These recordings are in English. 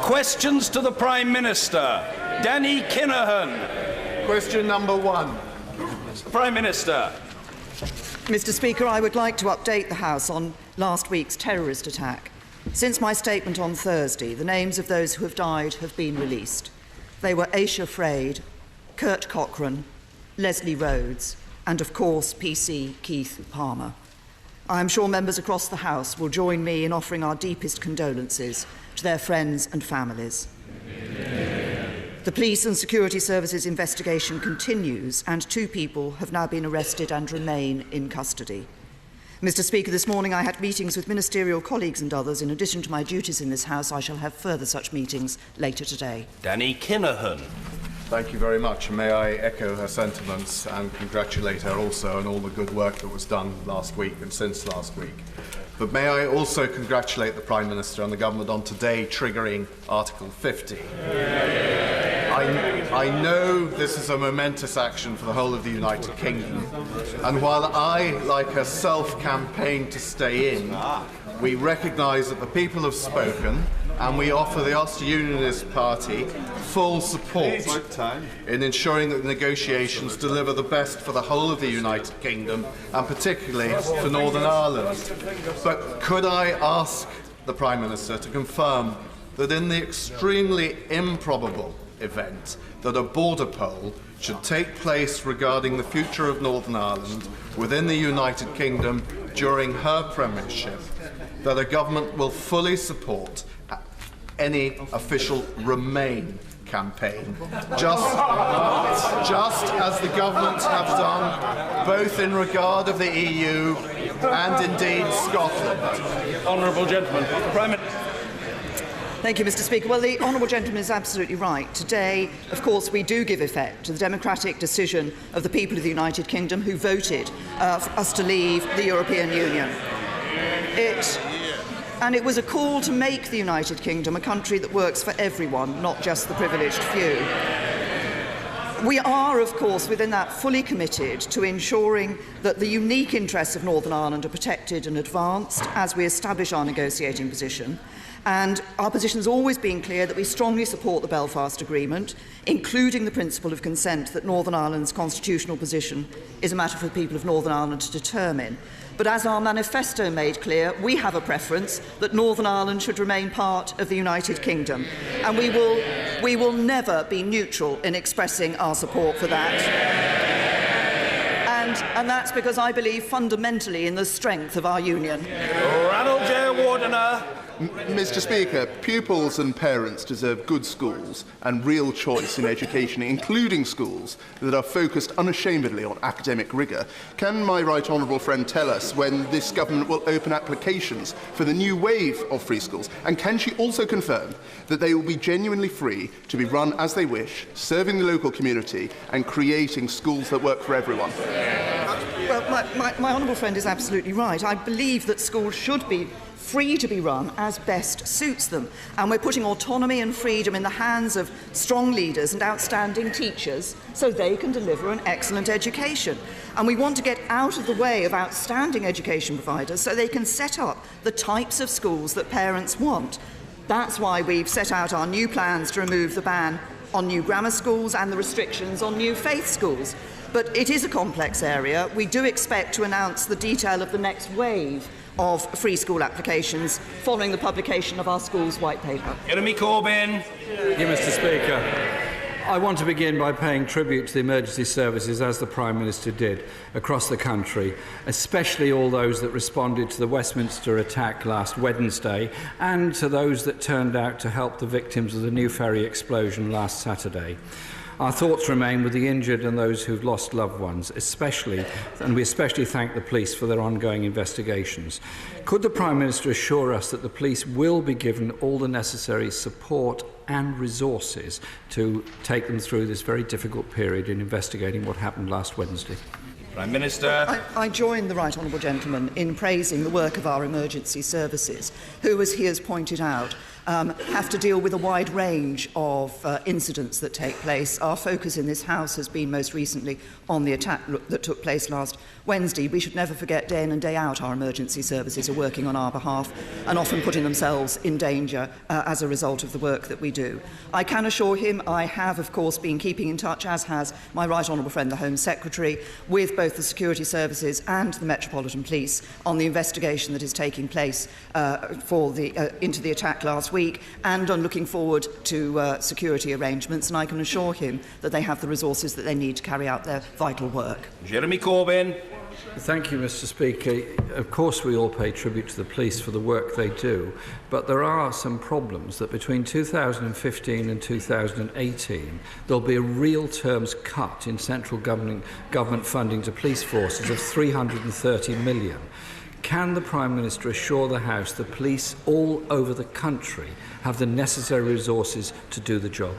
Questions to the Prime Minister. Danny Kinahan. Question number 1. Prime Minister. Mr. Speaker, I would like to update the House on last week's terrorist attack. Since my statement on Thursday, the names of those who have died have been released. They were Aisha Fraid, Kurt Cochrane, Leslie Rhodes, and of course PC Keith Palmer. I am sure members across the House will join me in offering our deepest condolences to their friends and families. The Police and Security Services investigation continues, and 2 people have now been arrested and remain in custody. Mr. Speaker, this morning I had meetings with ministerial colleagues and others. In addition to my duties in this House, I shall have further such meetings later today. Danny Kinahan. Thank you very much. May I echo her sentiments and congratulate her also on all the good work that was done last week and since last week. But may I also congratulate the Prime Minister and the Government on today triggering Article 50. I know this is a momentous action for the whole of the United Kingdom, and while I, like herself, campaigned to stay in, we recognise that the people have spoken, and we offer the Ulster Unionist Party full support in ensuring that the negotiations deliver the best for the whole of the United Kingdom, and particularly for Northern Ireland. But could I ask the Prime Minister to confirm that in the extremely improbable event that a border poll should take place regarding the future of Northern Ireland within the United Kingdom during her premiership, that the government will fully support any official Remain campaign, just as the government have done both in regard of the EU and indeed Scotland. Honourable gentleman. Prime Minister. Thank you, Mr. Speaker. Well, the honourable gentleman is absolutely right. Today, of course, we do give effect to the democratic decision of the people of the United Kingdom who voted for us to leave the European Union. And it was a call to make the United Kingdom a country that works for everyone, not just the privileged few. We are, of course, within that fully committed to ensuring that the unique interests of Northern Ireland are protected and advanced as we establish our negotiating position. And our position has always been clear that we strongly support the Belfast Agreement, including the principle of consent that Northern Ireland's constitutional position is a matter for the people of Northern Ireland to determine. But as our manifesto made clear, we have a preference that Northern Ireland should remain part of the United Kingdom. And we will never be neutral in expressing our support for that. And that's because I believe fundamentally in the strength of our union. Ranald J. Wardener. Mr. Speaker, pupils and parents deserve good schools and real choice in education, including schools that are focused unashamedly on academic rigour. Can my right honourable friend tell us when this government will open applications for the new wave of free schools? And can she also confirm that they will be genuinely free to be run as they wish, serving the local community and creating schools that work for everyone? Well, my honourable friend is absolutely right. I believe that schools should be free to be run as best suits them. And we're putting autonomy and freedom in the hands of strong leaders and outstanding teachers so they can deliver an excellent education. And we want to get out of the way of outstanding education providers so they can set up the types of schools that parents want. That's why we've set out our new plans to remove the ban on new grammar schools and the restrictions on new faith schools. But it is a complex area. We do expect to announce the detail of the next wave of free school applications following the publication of our school's white paper. Jeremy Corbyn. Thank you, Mr. Speaker. I want to begin by paying tribute to the emergency services, as the Prime Minister did, across the country, especially all those that responded to the Westminster attack last Wednesday and to those that turned out to help the victims of the New Ferry explosion last Saturday. Our thoughts remain with the injured and those who've lost loved ones, and we especially thank the police for their ongoing investigations. Could the Prime Minister assure us that the police will be given all the necessary support and resources to take them through this very difficult period in investigating what happened last Wednesday? Prime Minister. I join the right honourable gentleman in praising the work of our emergency services, who, as he has pointed out, have to deal with a wide range of incidents that take place. Our focus in this House has been most recently on the attack that took place last Wednesday. We should never forget, day in and day out, our emergency services are working on our behalf and often putting themselves in danger as a result of the work that we do. I can assure him I have, of course, been keeping in touch, as has my right honourable friend, the Home Secretary, with both the security services and the Metropolitan Police on the investigation that is taking place into the attack last week, and on looking forward to security arrangements, and I can assure him that they have the resources that they need to carry out their vital work. Jeremy Corbyn. Thank you, Mr. Speaker. Of course, we all pay tribute to the police for the work they do, but there are some problems that between 2015 and 2018, there'll be a real terms cut in central government funding to police forces of 330 million. Can the Prime Minister assure the House that police all over the country have the necessary resources to do the job?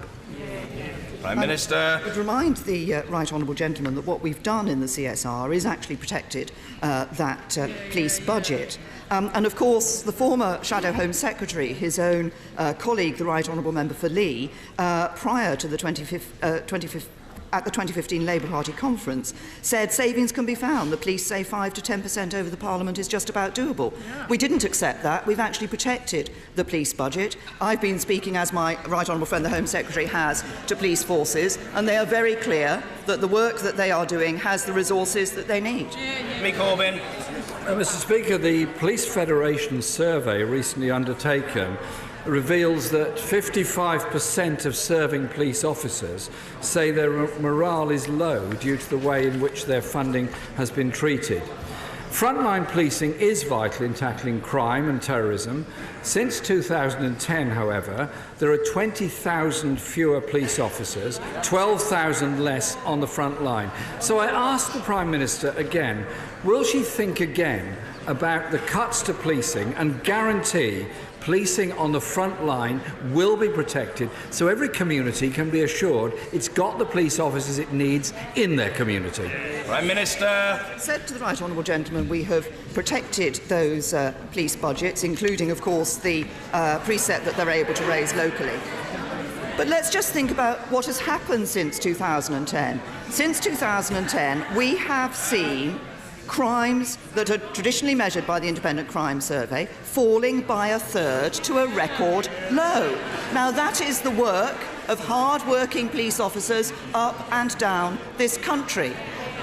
Prime Minister. I would remind the right honourable gentleman that what we've done in the CSR is actually protected that police budget. And of course, the former Shadow Home Secretary, his own colleague, the right honourable member for Lee, prior to the 2015 Labour Party conference, said savings can be found. The police say 5 to 10% over the Parliament is just about doable. Yeah. We didn't accept that. We've actually protected the police budget. I've been speaking, as my right honourable friend, the Home Secretary, has, to police forces, and they are very clear that the work that they are doing has the resources that they need. Jeremy Corbyn. Mr. Speaker, the Police Federation survey recently undertaken reveals that 55% of serving police officers say their morale is low due to the way in which their funding has been treated. Frontline policing is vital in tackling crime and terrorism. Since 2010, however, there are 20,000 fewer police officers, 12,000 less on the front line. So I ask the Prime Minister again, will she think again about the cuts to policing and guarantee policing on the front line will be protected so every community can be assured it's got the police officers it needs in their community? Prime Minister. Said to the right honourable gentleman, we have protected those police budgets, including, of course, the precept that they're able to raise locally. But let's just think about what has happened since 2010. Since 2010, we have seen crimes that are traditionally measured by the Independent Crime Survey falling by a third to a record low. Now, that is the work of hard-working police officers up and down this country.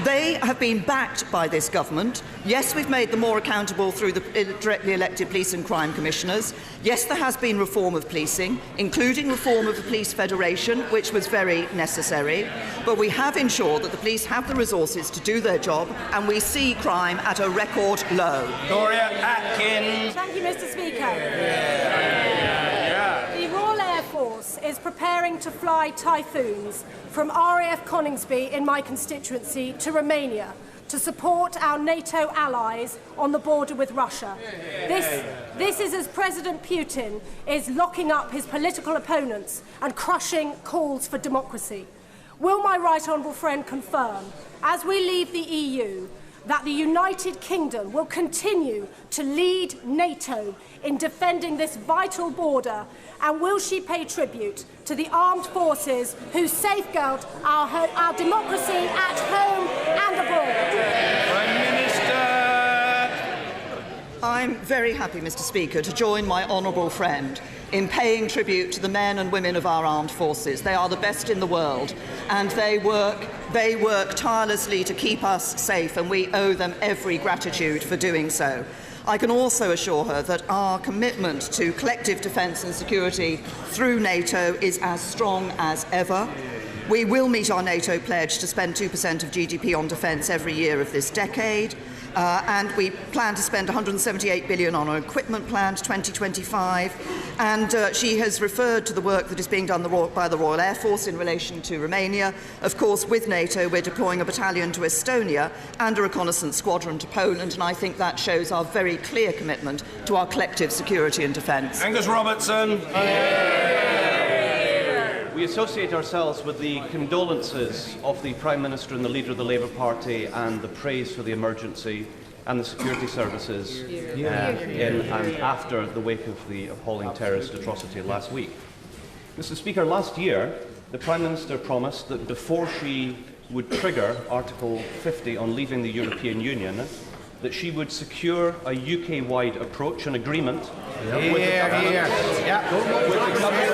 They have been backed by this government. Yes, we've made them more accountable through the directly elected police and crime commissioners. Yes, there has been reform of policing, including reform of the Police Federation, which was very necessary. But we have ensured that the police have the resources to do their job, and we see crime at a record low. Victoria Atkins. Thank you, Mr. Speaker. The Royal Air Force is preparing to fly Typhoons from RAF Coningsby in my constituency to Romania to support our NATO allies on the border with Russia. This is as President Putin is locking up his political opponents and crushing calls for democracy. Will my right honourable friend confirm, as we leave the EU, that the United Kingdom will continue to lead NATO in defending this vital border, and will she pay tribute to the armed forces who safeguard our democracy at home and abroad? Prime Minister. I'm very happy, Mr. Speaker, to join my honourable friend in paying tribute to the men and women of our armed forces. They are the best in the world, and they work tirelessly to keep us safe, and we owe them every gratitude for doing so. I can also assure her that our commitment to collective defence and security through NATO is as strong as ever. We will meet our NATO pledge to spend 2% of GDP on defence every year of this decade. And we plan to spend £178 billion on our equipment plan to 2025. And she has referred to the work that is being done by the Royal Air Force in relation to Romania. Of course, with NATO, we're deploying a battalion to Estonia and a reconnaissance squadron to Poland, and I think that shows our very clear commitment to our collective security and defence. Angus Robertson. We we associate ourselves with the condolences of the Prime Minister and the leader of the Labour Party and the praise for the emergency and the security services in and after the wake of the appalling terrorist atrocity last week. Mr. Speaker, last year the Prime Minister promised that before she would trigger Article 50 on leaving the European Union, that she would secure a UK-wide approach and agreement with the government.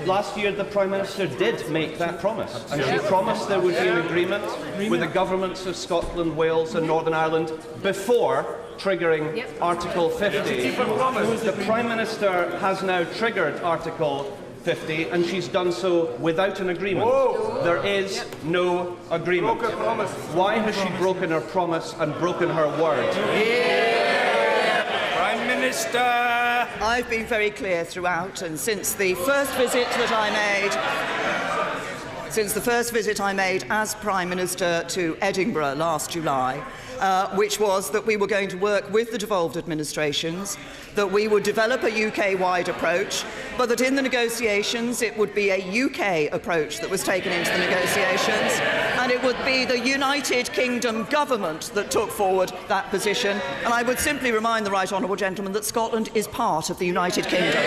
Last year, the Prime Minister did make that promise, and she promised there would be an agreement with the governments of Scotland, Wales and Northern Ireland before triggering Article 50. The Prime Minister has now triggered Article 50, and she's done so without an agreement. There is no agreement. Why has she broken her promise and broken her word? Prime Minister! I've been very clear throughout, and since the first visit I made as Prime Minister to Edinburgh last July, which was that we were going to work with the devolved administrations, that we would develop a UK-wide approach, but that in the negotiations it would be a UK approach that was taken into the negotiations, and it would be the United Kingdom government that took forward that position. And I would simply remind the right honourable gentleman that Scotland is part of the United Kingdom.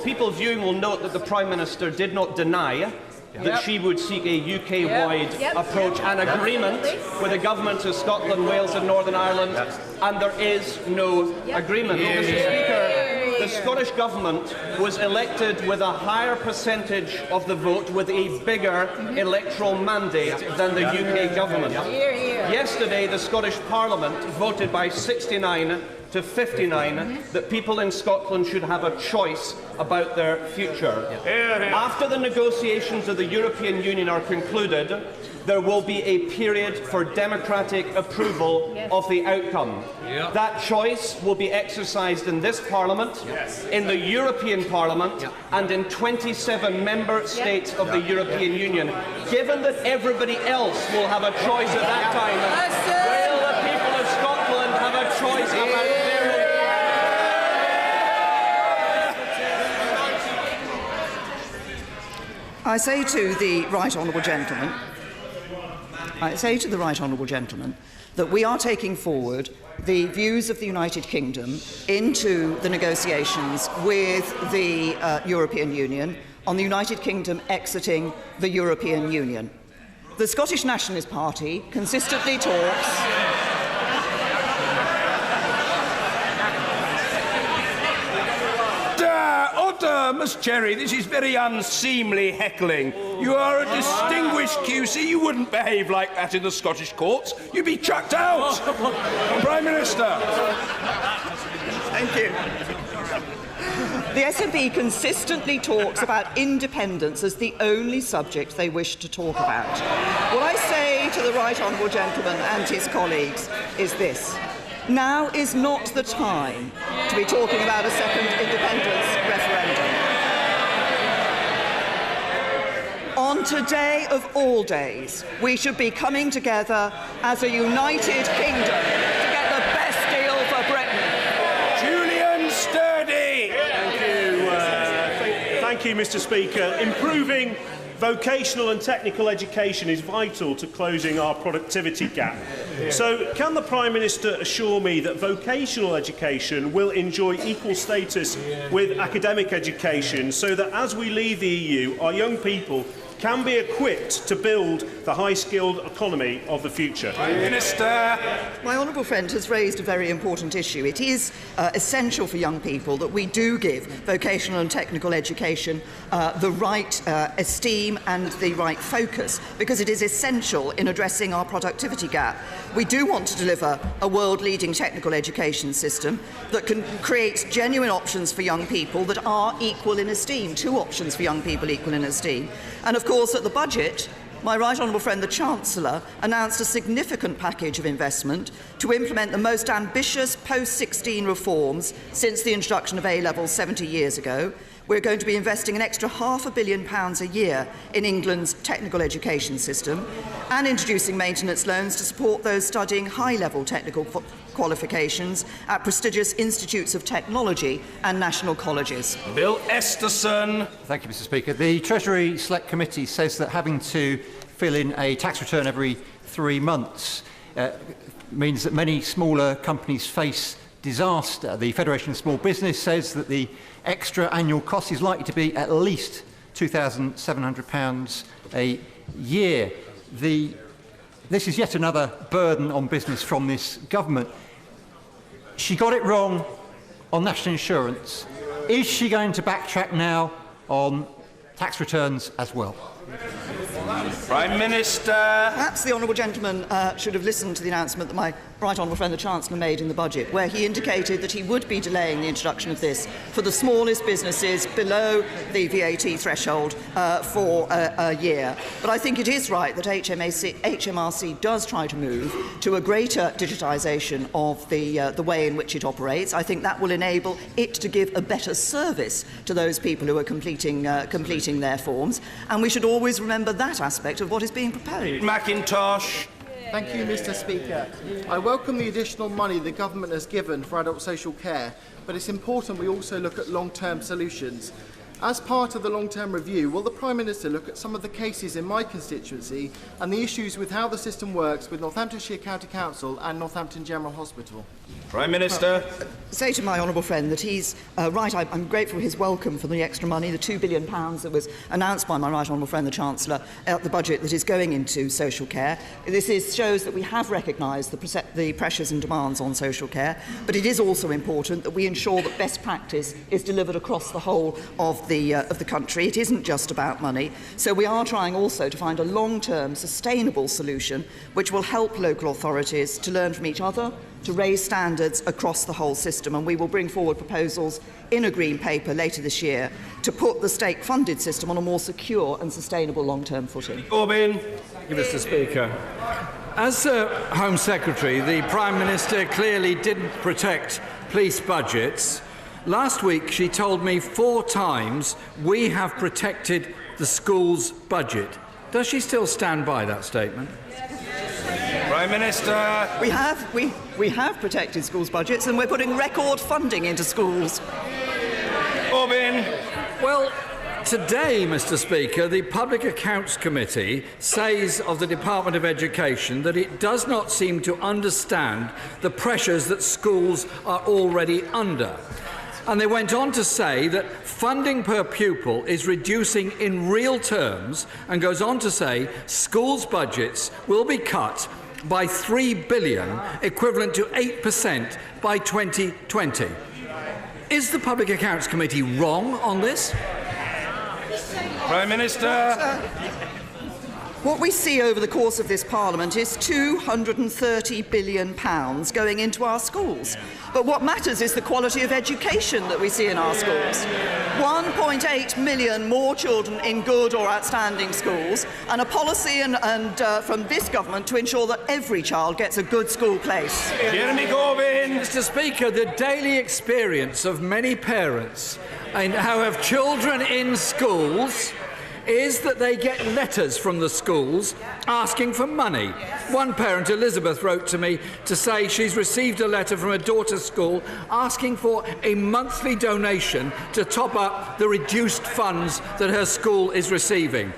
People viewing will note that the Prime Minister did not deny that she would seek a UK-wide approach and agreement with the governments of Scotland, Wales and Northern Ireland, and there is no agreement. Mr. Speaker, the Scottish Government was elected with a higher percentage of the vote with a bigger electoral mandate than the UK Government. Yesterday, the Scottish Parliament voted by 69 to 59 that people in Scotland should have a choice about their future. After the negotiations of the European Union are concluded, there will be a period for democratic approval of the outcome. That choice will be exercised in this Parliament, in the European Parliament, and in 27 member states of the European Union. Given that everybody else will have a choice at that time, will the people of Scotland have a choice about their I say to the right honourable gentleman that we are taking forward the views of the United Kingdom into the negotiations with the European Union on the United Kingdom exiting the European Union. The Scottish Nationalist Party consistently talks. Miss Cherry, this is very unseemly heckling. You are a distinguished QC. You wouldn't behave like that in the Scottish courts. You'd be chucked out. Prime Minister. Thank you. The SNP consistently talks about independence as the only subject they wish to talk about. What I say to the right honourable gentleman and his colleagues is this. Now is not the time to be talking about a second independence referendum. On today of all days, we should be coming together as a united kingdom to get the best deal for Britain. Julian Sturdy. Thank you, Mr. Speaker. Improving vocational and technical education is vital to closing our productivity gap. So, can the Prime Minister assure me that vocational education will enjoy equal status with academic education so that as we leave the EU, our young people can be equipped to build the high-skilled economy of the future? Prime Minister. My honourable friend has raised a very important issue. It is essential for young people that we do give vocational and technical education the right esteem and the right focus, because it is essential in addressing our productivity gap. We do want to deliver a world-leading technical education system that can create genuine options for young people that are equal in esteem, two options for young people equal in esteem. And of course, at the budget, my right honourable friend, the Chancellor, announced a significant package of investment to implement the most ambitious post-16 reforms since the introduction of A-levels 70 years ago, We're going to be investing an extra £500 million a year in England's technical education system and introducing maintenance loans to support those studying high-level technical qualifications at prestigious institutes of technology and national colleges. Bill Esterson. Thank you, Mr. Speaker. The Treasury Select Committee says that having to fill in a tax return every 3 months means that many smaller companies face disaster. The Federation of Small Business says that the extra annual cost is likely to be at least £2,700 a year. This is yet another burden on business from this government. She got it wrong on national insurance. Is she going to backtrack now on tax returns as well? Prime Minister. Perhaps the honourable gentleman should have listened to the announcement that my right honourable friend the Chancellor made in the budget, where he indicated that he would be delaying the introduction of this for the smallest businesses below the VAT threshold for a year. But I think it is right that HMRC does try to move to a greater digitisation of the way in which it operates. I think that will enable it to give a better service to those people who are completing their forms, and we should always remember that aspect of what is being proposed. Mackintosh. Thank you, Mr. Speaker. I welcome the additional money the government has given for adult social care, but it's important we also look at long-term solutions. As part of the long-term review, will the Prime Minister look at some of the cases in my constituency and the issues with how the system works with Northamptonshire County Council and Northampton General Hospital? Prime Minister. Say to my honourable friend that he's right. I'm grateful for his welcome for the extra money, the £2 billion that was announced by my right honourable friend the Chancellor at the budget that is going into social care. This shows that we have recognised the pressures and demands on social care, but it is also important that we ensure that best practice is delivered across the whole of the country. It isn't just about money. So we are trying also to find a long-term, sustainable solution which will help local authorities to learn from each other, to raise standards across the whole system, and we will bring forward proposals in a Green Paper later this year to put the state-funded system on a more secure and sustainable long-term footing. Corbyn. Thank you, Mr. Speaker. As Home Secretary, the Prime Minister clearly didn't protect police budgets. Last week, she told me 4 times we have protected the school's budget. Does she still stand by that statement? Prime Minister. We have protected schools' budgets, and we're putting record funding into schools. Corbyn. Well, today, Mr. Speaker, the Public Accounts Committee says of the Department of Education that it does not seem to understand the pressures that schools are already under. And they went on to say that funding per pupil is reducing in real terms, and goes on to say schools' budgets will be cut by £3 billion, equivalent to 8% by 2020. Is the Public Accounts Committee wrong on this? Prime Minister. What we see over the course of this Parliament is £230 billion going into our schools. But what matters is the quality of education that we see in our schools. 1.8 million more children in good or outstanding schools, and a policy from this government to ensure that every child gets a good school place. Jeremy Corbyn. Mr. Speaker, the daily experience of many parents who have children in schools is that they get letters from the schools asking for money. One parent, Elizabeth, wrote to me to say she's received a letter from her daughter's school asking for a monthly donation to top up the reduced funds that her school is receiving.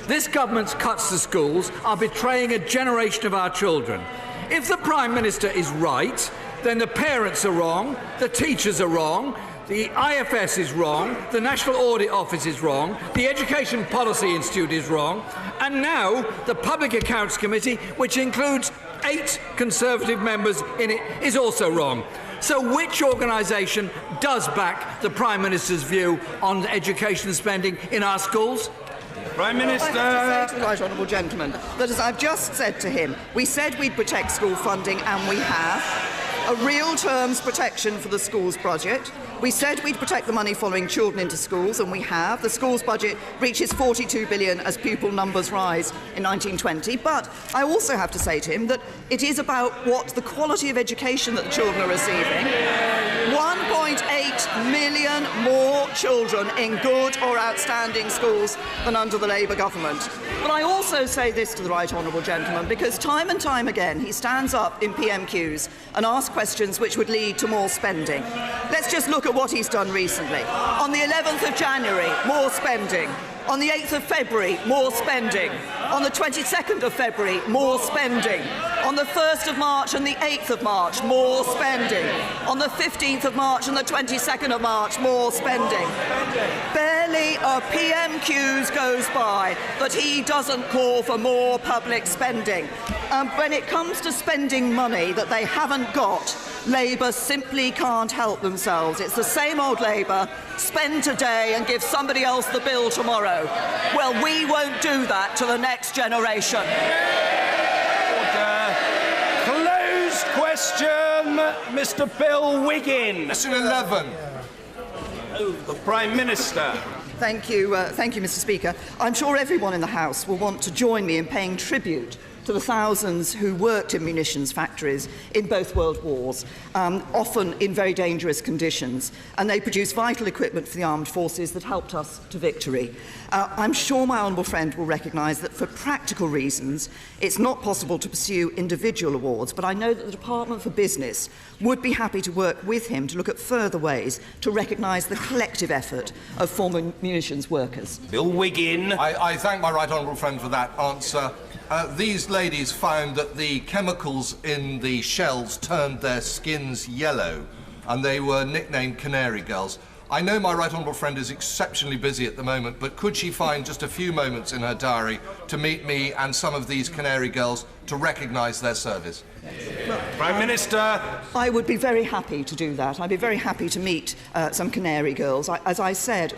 This government's cuts to schools are betraying a generation of our children. If the Prime Minister is right, then the parents are wrong, the teachers are wrong, the IFS is wrong, the National Audit Office is wrong, the Education Policy Institute is wrong, and now the Public Accounts Committee, which includes 8 Conservative members in it, is also wrong. So which organisation does back the Prime Minister's view on education spending in our schools? Prime Minister. I have to say to the right honourable gentleman that, as I've just said to him, we said we'd protect school funding, and we have. A real terms protection for the schools budget. We said we'd protect the money following children into schools, and we have. The schools budget reaches £42 billion as pupil numbers rise in 1920. But I also have to say to him that it is about what the quality of education that the children are receiving. 1.8 million more children in good or outstanding schools than under the Labour government. But I also say this to the right honourable gentleman, because time and time again he stands up in PMQs and asks questions which would lead to more spending. Let's just look at what he's done recently. On the 11th of January, more spending. On the 8th of February, more spending. On the 22nd of February, more spending. On the 1st of March and the 8th of March, more spending. On the 15th of March and the 22nd of March, more spending. Barely a PMQs goes by that he doesn't call for more public spending. When it comes to spending money that they haven't got, Labour simply can't help themselves. It's the same old Labour, spend today and give somebody else the bill tomorrow. Well, we won't do that to the next generation. Closed question, Mr. Bill Wiggin. Question 11. The Prime Minister. Thank you, Mr. Speaker. I'm sure everyone in the House will want to join me in paying tribute to the thousands who worked in munitions factories in both world wars, often in very dangerous conditions, and they produced vital equipment for the armed forces that helped us to victory. I'm sure my honourable friend will recognise that for practical reasons it's not possible to pursue individual awards, but I know that the Department for Business would be happy to work with him to look at further ways to recognise the collective effort of former munitions workers. Bill Wiggin. I thank my right honourable friend for that answer. These ladies found that the chemicals in the shells turned their skins yellow, and they were nicknamed Canary Girls. I know my right honourable friend is exceptionally busy at the moment, but could she find just a few moments in her diary to meet me and some of these Canary Girls to recognise their service? Well, Prime Minister. I would be very happy to do that. I'd be very happy to meet some Canary Girls. As I said,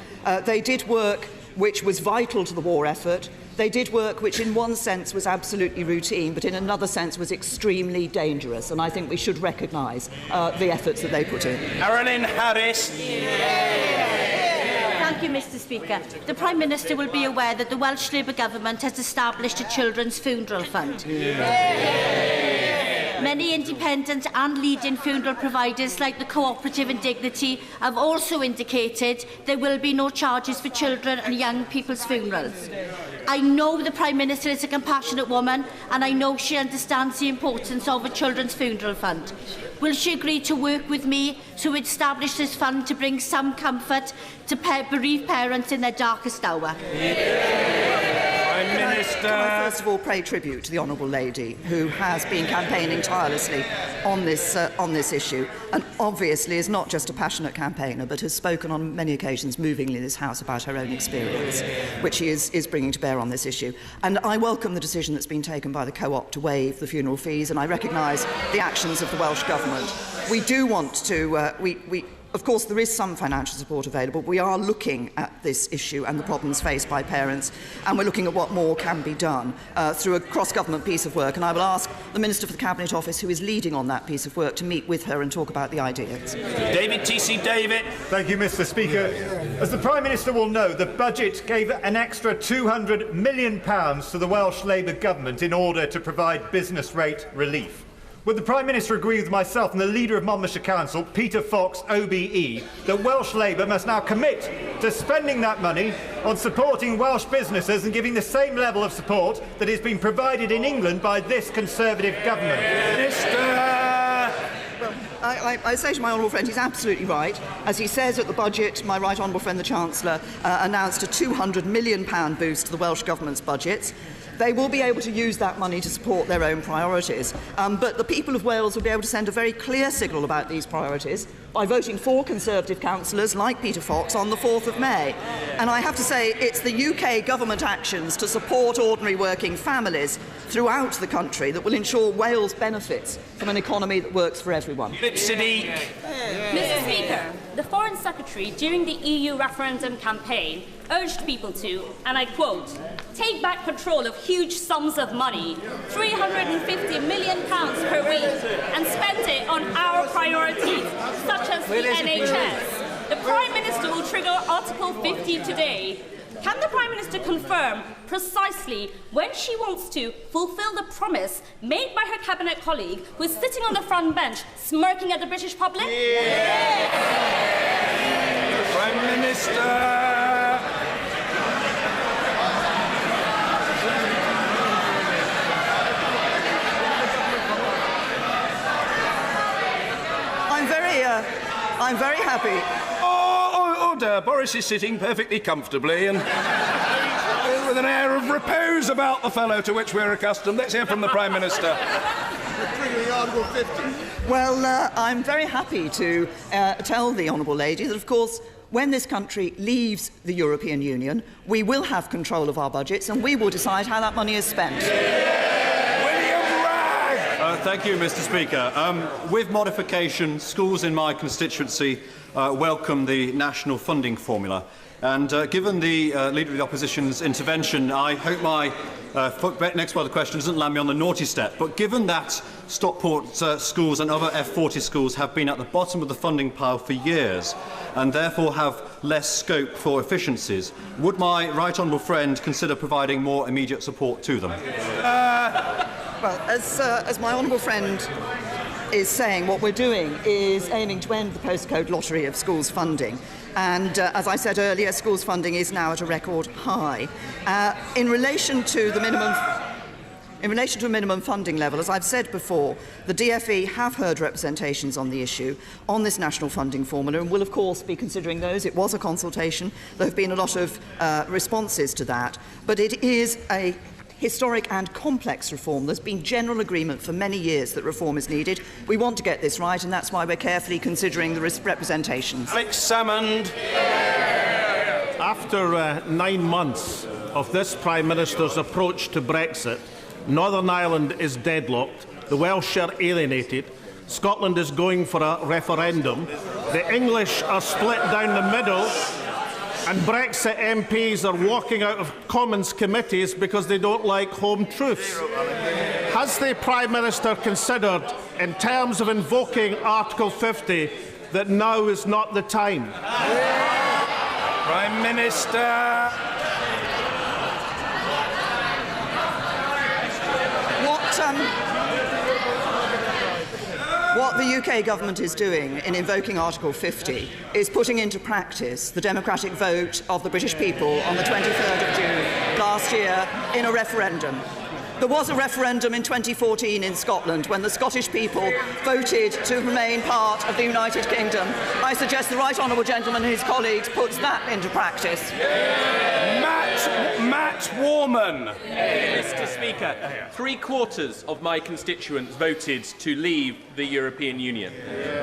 they did work which was vital to the war effort. They did work which in one sense was absolutely routine, but in another sense was extremely dangerous, and I think we should recognise the efforts that they put in. Carolyn Harris. Thank you, Mr. Speaker. The Prime Minister will be aware that the Welsh Labour Government has established a children's funeral fund. Many independent and leading funeral providers like the Cooperative and Dignity have also indicated there will be no charges for children and young people's funerals. I know the Prime Minister is a compassionate woman, and I know she understands the importance of a children's funeral fund. Will she agree to work with me to establish this fund to bring some comfort to bereaved parents in their darkest hour? Can I first of all pay tribute to the honourable lady who has been campaigning tirelessly on this issue, and obviously is not just a passionate campaigner but has spoken on many occasions movingly in this House about her own experience, which she is bringing to bear on this issue. And I welcome the decision that's been taken by the Co-op to waive the funeral fees, and I recognise the actions of the Welsh Government. We do want to... Of course, there is some financial support available. We are looking at this issue and the problems faced by parents, and we're looking at what more can be done through a cross-government piece of work. And I will ask the Minister for the Cabinet Office, who is leading on that piece of work, to meet with her and talk about the ideas. David T.C. David. Thank you, Mr. Speaker. As the Prime Minister will know, the budget gave an extra £200 million to the Welsh Labour Government in order to provide business rate relief. Would the Prime Minister agree with myself and the Leader of Monmouthshire Council, Peter Fox, OBE, that Welsh Labour must now commit to spending that money on supporting Welsh businesses and giving the same level of support that is being provided in England by this Conservative government? Well, I say to my honourable friend, he's absolutely right. As he says at the budget, my right honourable friend, the Chancellor, announced a £200 million boost to the Welsh Government's budgets. They will be able to use that money to support their own priorities. But the people of Wales will be able to send a very clear signal about these priorities by voting for Conservative councillors like Peter Fox on the 4th of May. And I have to say, it's the UK government actions to support ordinary working families throughout the country that will ensure Wales benefits from an economy that works for everyone. Mr. Speaker, the Foreign Secretary during the EU referendum campaign urged people to, and I quote, take back control of huge sums of money, £350 million per week, and spend it on our priorities, such as the NHS. The Prime Minister will trigger Article 50 today. Can the Prime Minister confirm precisely when she wants to fulfil the promise made by her Cabinet colleague who is sitting on the front bench smirking at the British public? Minister! I'm very happy. Order. Boris is sitting perfectly comfortably and with an air of repose about the fellow to which we're accustomed. Let's hear from the Prime Minister. Well, I'm very happy to tell the Honourable Lady that, of course, when this country leaves the European Union, we will have control of our budgets and we will decide how that money is spent. Thank you, Mr. Speaker. With modification, schools in my constituency welcome the national funding formula. And given the Leader of the Opposition's intervention, I hope my next part of the question doesn't land me on the naughty step. But given that Stockport schools and other F40 schools have been at the bottom of the funding pile for years and therefore have less scope for efficiencies, would my right honourable friend consider providing more immediate support to them? Well, as my honourable friend is saying, what we're doing is aiming to end the postcode lottery of schools funding. And as I said earlier, schools funding is now at a record high. In relation to a minimum funding level, as I've said before, the DFE have heard representations on the issue on this national funding formula and will, of course, be considering those. It was a consultation. There have been a lot of responses to that. But it is a historic and complex reform. There's been general agreement for many years that reform is needed. We want to get this right, and that's why we're carefully considering the representations. Alex Salmond. After 9 months of this Prime Minister's approach to Brexit, Northern Ireland is deadlocked, the Welsh are alienated, Scotland is going for a referendum, the English are split down the middle, and Brexit MPs are walking out of Commons committees because they don't like home truths. Has the Prime Minister considered, in terms of invoking Article 50, that now is not the time? Prime Minister. What the UK government is doing in invoking Article 50 is putting into practice the democratic vote of the British people on the 23rd of June last year in a referendum. There was a referendum in 2014 in Scotland when the Scottish people voted to remain part of the United Kingdom. I suggest the Right Honourable Gentleman and his colleagues puts that into practice. Matt Warman. Mr. Speaker, 3/4 of my constituents voted to leave the European Union.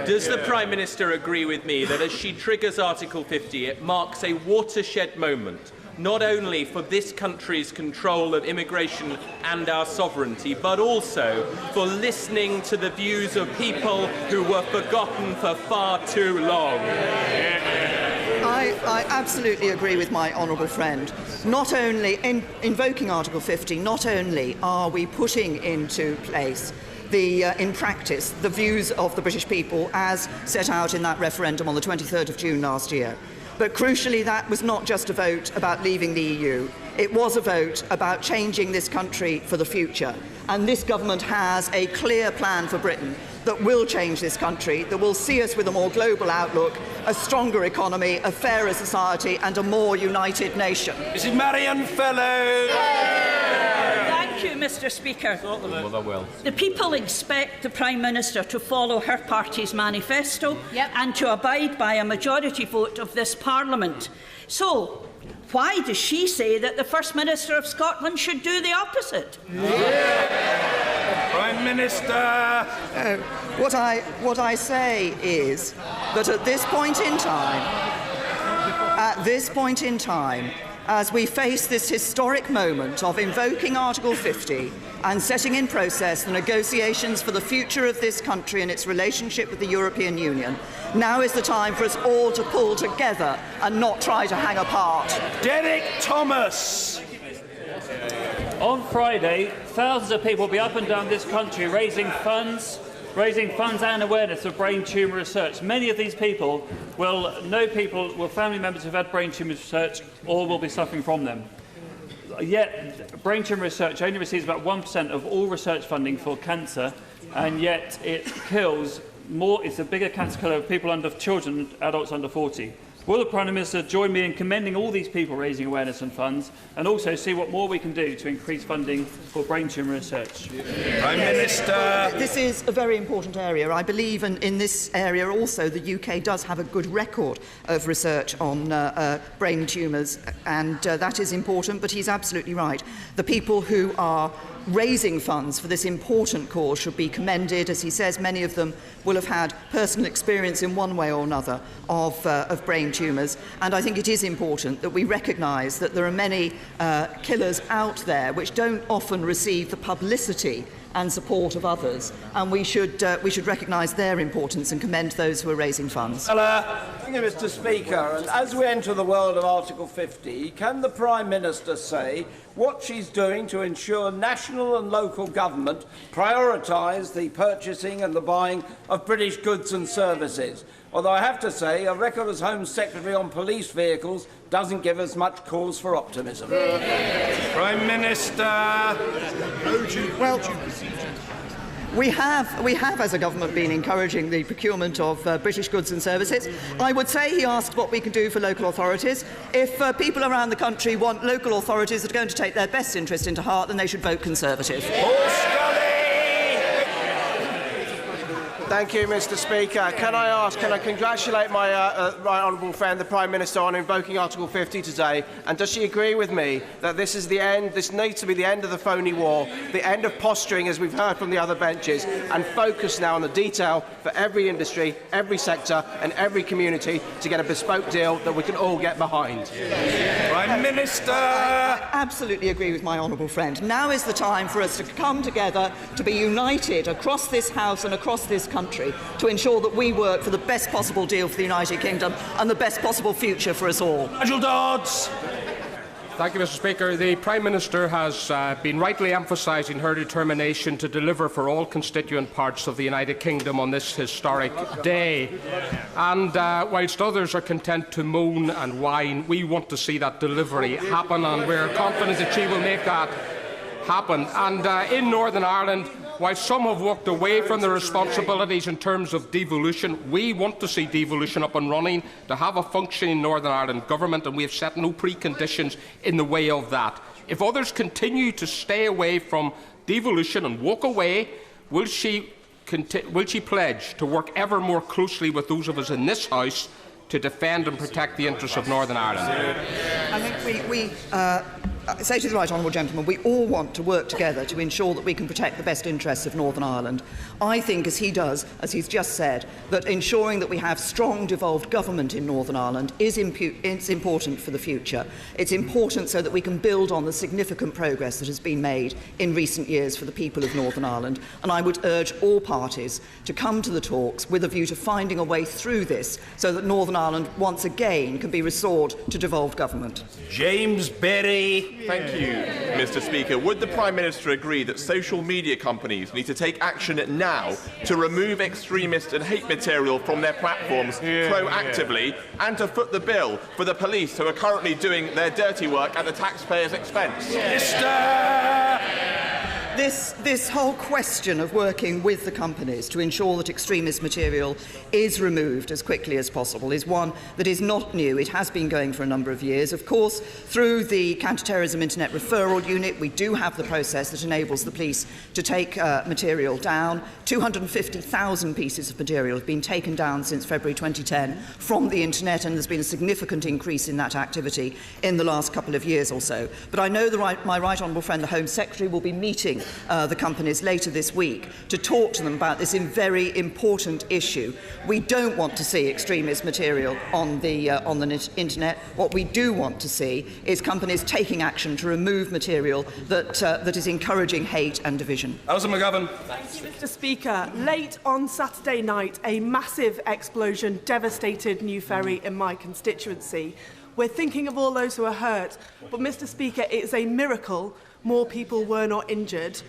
Does the Prime Minister agree with me that as she triggers Article 50, it marks a watershed moment, not only for this country's control of immigration and our sovereignty, but also for listening to the views of people who were forgotten for far too long? I absolutely agree with my honourable friend. Not only, in invoking Article 50, not only are we putting into place in practice the views of the British people as set out in that referendum on the 23rd of June last year, but crucially that was not just a vote about leaving the EU. It was a vote about changing this country for the future. And this government has a clear plan for Britain that will change this country, that will see us with a more global outlook, a stronger economy, a fairer society and a more united nation. Mrs. Marianne Fellows. Thank you, Mr. Speaker. The people expect the Prime Minister to follow her party's manifesto and to abide by a majority vote of this Parliament. So, why does she say that the First Minister of Scotland should do the opposite? Prime Minister. What I say is that at this point in time, as we face this historic moment of invoking Article 50 and setting in process the negotiations for the future of this country and its relationship with the European Union, now is the time for us all to pull together and not try to hang apart. Derek Thomas. On Friday, thousands of people will be up and down this country raising funds and awareness of brain tumour research. Many of these people will know family members who've had brain tumour research or will be suffering from them. Yet, brain tumour research only receives about 1% of all research funding for cancer, and yet it kills more. It's a bigger cancer killer of people children, adults under 40. Will the Prime Minister join me in commending all these people raising awareness and funds, and also see what more we can do to increase funding for brain tumour research? Prime Minister. This is a very important area. I believe in this area also the UK does have a good record of research on brain tumours, and that is important, but he's absolutely right. The people who are raising funds for this important cause should be commended. As he says, many of them will have had personal experience in one way or another of brain tumours, and I think it is important that we recognise that there are many killers out there which don't often receive the publicity and support of others, and we should recognise their importance and commend those who are raising funds. Thank you, Mr. Speaker. And as we enter the world of Article 50, can the Prime Minister say what she's doing to ensure national and local government prioritise the purchasing and the buying of British goods and services? Although I have to say, a record as Home Secretary on police vehicles doesn't give us much cause for optimism. Prime Minister. Well, we have, as a government, been encouraging the procurement of British goods and services. I would say he asked what we can do for local authorities. If people around the country want local authorities that are going to take their best interest into heart, then they should vote Conservative. Thank you, Mr. Speaker. Can I congratulate my right honourable friend, the Prime Minister, on invoking Article 50 today? And does she agree with me that this is the end? This needs to be the end of the phony war, the end of posturing, as we've heard from the other benches, and focus now on the detail for every industry, every sector, and every community to get a bespoke deal that we can all get behind. Prime Minister. I absolutely agree with my honourable friend. Now is the time for us to come together, to be united across this House and across this country to ensure that we work for the best possible deal for the United Kingdom and the best possible future for us all. Nigel Dodds. Thank you, Mr. Speaker. The Prime Minister has been rightly emphasising her determination to deliver for all constituent parts of the United Kingdom on this historic day. And whilst others are content to moan and whine, we want to see that delivery happen, and we're confident that she will make that happen. And in Northern Ireland, while some have walked away from their responsibilities in terms of devolution, we want to see devolution up and running, to have a functioning Northern Ireland government, and we have set no preconditions in the way of that. If others continue to stay away from devolution and walk away, will she pledge to work ever more closely with those of us in this House to defend and protect the interests of Northern Ireland? I think we say to the right honourable gentleman, we all want to work together to ensure that we can protect the best interests of Northern Ireland. I think, as he does, as he's just said, that ensuring that we have strong devolved government in Northern Ireland is important for the future. It's important so that we can build on the significant progress that has been made in recent years for the people of Northern Ireland, and I would urge all parties to come to the talks with a view to finding a way through this so that Northern Ireland once again can be restored to devolved government. James Berry. Thank you, Mr. Speaker. Would the Prime Minister agree that social media companies need to take action now to remove extremist and hate material from their platforms proactively, and to foot the bill for the police who are currently doing their dirty work at the taxpayers' expense? This whole question of working with the companies to ensure that extremist material is removed as quickly as possible is one that is not new. It has been going for a number of years. Of course, through the Counter-Terrorism Internet Referral Unit, we do have the process that enables the police to take material down. 250,000 pieces of material have been taken down since February 2010 from the internet, and there's been a significant increase in that activity in the last couple of years or so. But I know my right honourable friend, the Home Secretary, will be meeting the companies later this week to talk to them about this very important issue. We don't want to see extremist material on the internet. What we do want to see is companies taking action to remove material that is encouraging hate and division. Alison McGovern. Thank you, Mr. Speaker. Late on Saturday night, a massive explosion devastated New Ferry in my constituency. We're thinking of all those who are hurt, but Mr. Speaker, it is a miracle more people were not injured.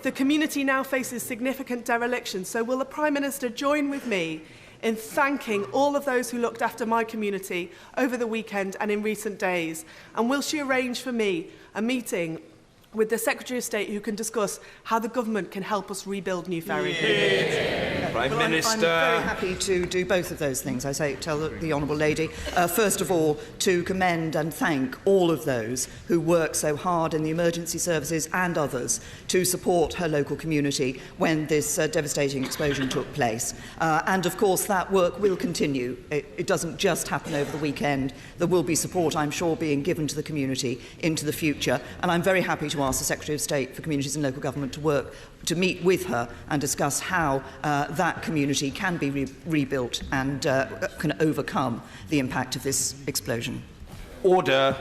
The community now faces significant dereliction, so will the Prime Minister join with me in thanking all of those who looked after my community over the weekend and in recent days? And will she arrange for me a meeting with the Secretary of State who can discuss how the government can help us rebuild New Ferry? Prime Well, Minister. I'm very happy to do both of those things. I say, tell the Honourable Lady, first of all, to commend and thank all of those who work so hard in the emergency services and others to support her local community when this devastating explosion took place. And of course, that work will continue. It doesn't just happen over the weekend. There will be support, I'm sure, being given to the community into the future. And I'm very happy to ask the Secretary of State for Communities and Local Government to meet with her and discuss how that community can be rebuilt and can overcome the impact of this explosion. Order.